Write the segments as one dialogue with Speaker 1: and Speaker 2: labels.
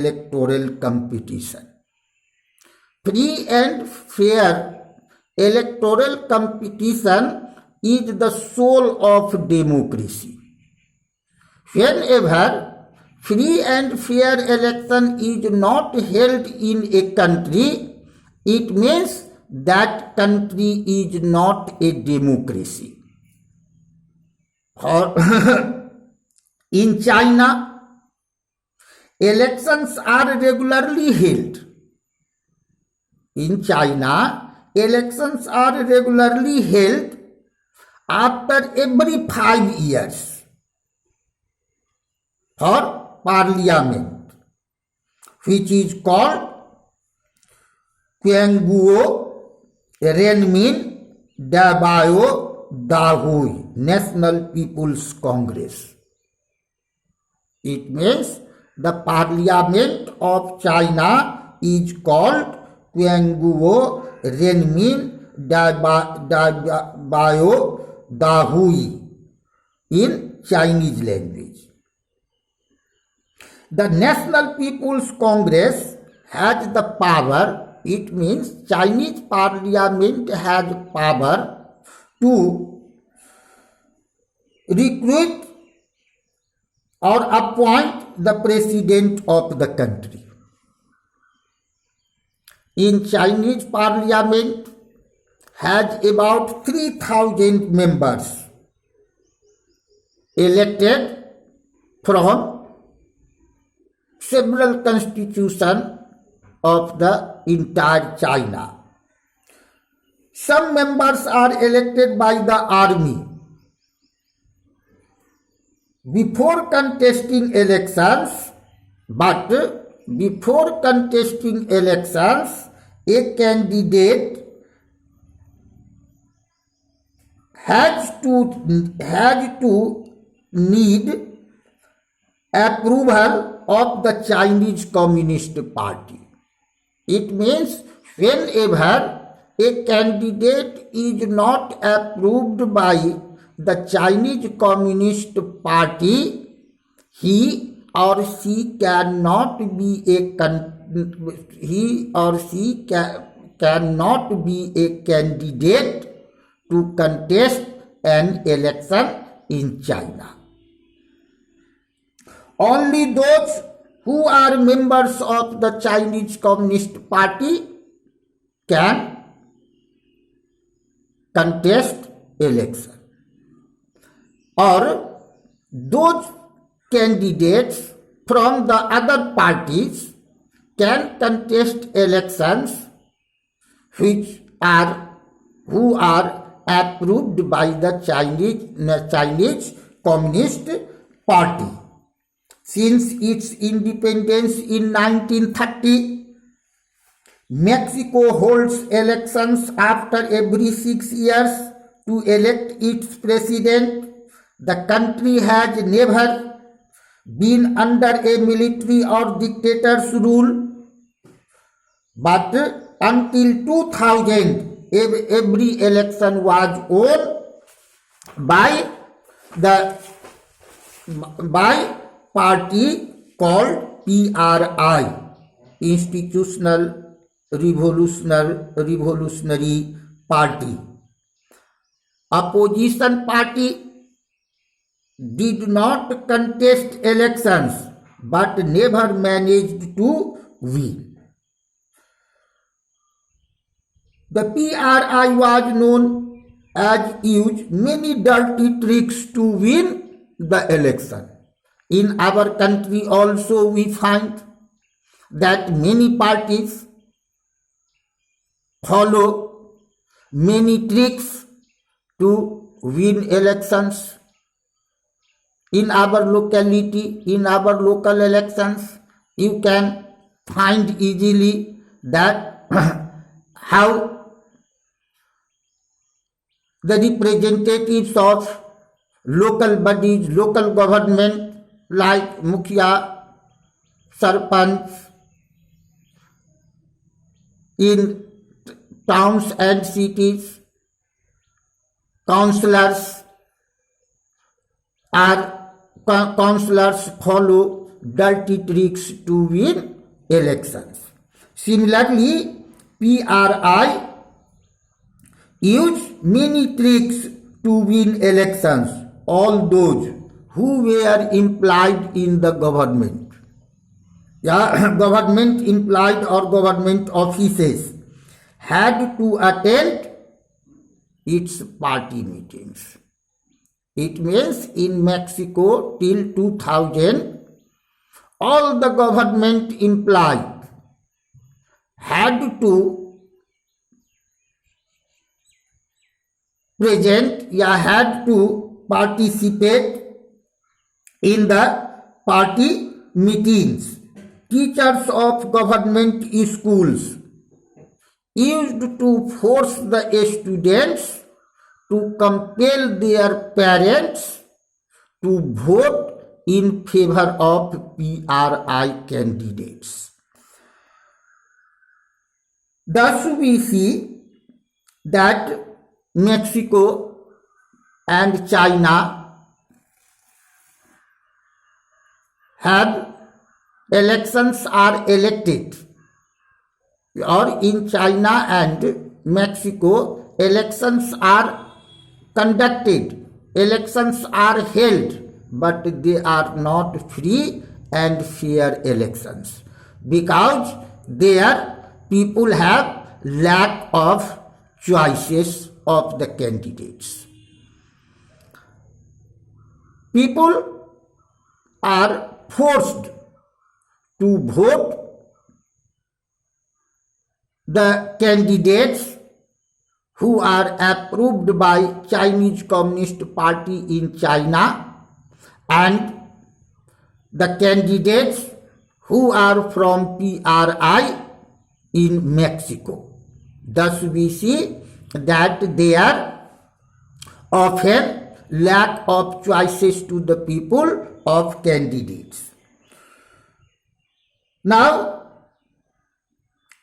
Speaker 1: electoral competition. Free and fair electoral competition is the soul of democracy. Whenever free and fair election is not held in a country, it means that country is not a democracy. Or in China, elections are regularly held. In China, elections are regularly held after every 5 years for parliament, which is called Quanguo Renmin Dabao Dahui National People's Congress. It means the parliament of China is called Quanguo Renmin Dabao Dahui in Chinese language. The National People's Congress has the power, it means Chinese parliament has power to recruit or appoint the president of the country. In Chinese parliament has about 3,000 members elected from several constitutions of the entire China. Some members are elected by the army. Before contesting elections, a candidate has to need approval of the Chinese Communist Party. It means whenever a candidate is not approved by the Chinese Communist Party, he or she cannot be a candidate to contest an election in China. Only those who are members of the Chinese Communist Party can contest election, or those candidates from the other parties can contest elections who are approved by the Chinese Communist Party. Since its independence in 1930, Mexico holds elections after every 6 years to elect its president. The country has never been under a military or dictator's rule, but until 2000, every election was won by party called PRI, Institutional Revolutionary Party. Opposition party did not contest elections but never managed to win. The PRI was known as used many dirty tricks to win the election. In our country also we find that many parties follow many tricks to win elections. In our locality, in our local elections, you can find easily that how the representatives of local bodies, local government like Mukhya, Sarpanch in towns and cities, councillors follow dirty tricks to win elections. Similarly, PRI used many tricks to win elections. All those who were employed in the government, government employed or government offices, had to attend its party meetings. It means in Mexico till 2000, all the government employees had to present, had to participate in the party meetings. Teachers of government schools used to force the students to compel their parents to vote in favor of PRI candidates. Thus we see that Mexico and China have elections are elected, or in China and Mexico elections are conducted, elections are held, but they are not free and fair elections because there people have lack of choices of the candidates. People are forced to vote the candidates who are approved by Chinese Communist Party in China and the candidates who are from PRI in Mexico. Thus we see that there often lack of choices to the people of candidates. Now,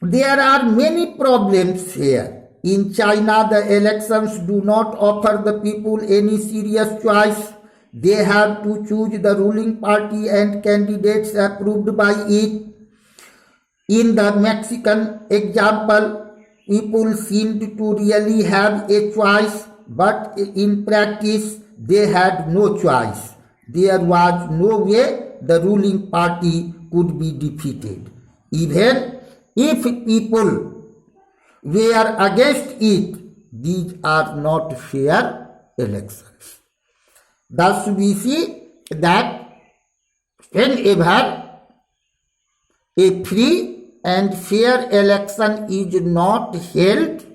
Speaker 1: there are many problems here. In China, the elections do not offer the people any serious choice. They have to choose the ruling party and candidates approved by it. In the Mexican example, people seemed to really have a choice, but in practice, they had no choice. There was no way the ruling party could be defeated. Even if people were against it, these are not fair elections. Thus we see that whenever a free and fair election is not held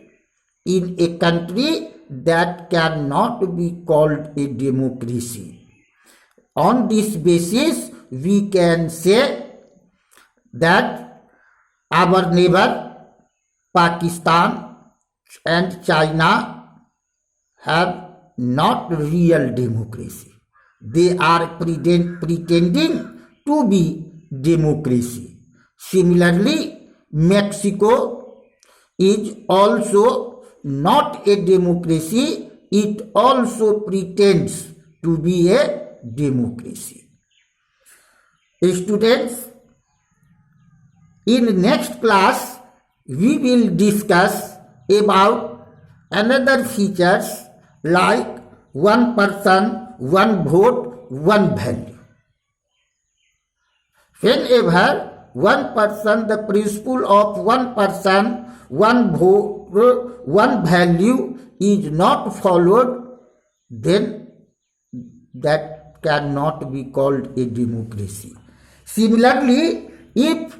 Speaker 1: in a country, that cannot be called a democracy. On this basis, we can say that our neighbor Pakistan and China have not real democracy. They are pretending to be democracy. Similarly, Mexico is also not a democracy. It also pretends to be a democracy. Students, in next class, we will discuss about another features like one person, one vote, one value. Whenever one person, the principle of one person, one vote, one value is not followed, then that cannot be called a democracy. Similarly, if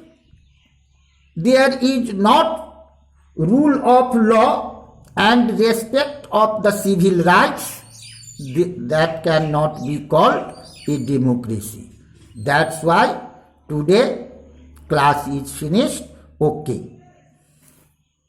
Speaker 1: there is not rule of law and respect of the civil rights, that cannot be called a democracy. That's why today class is finished. Okay.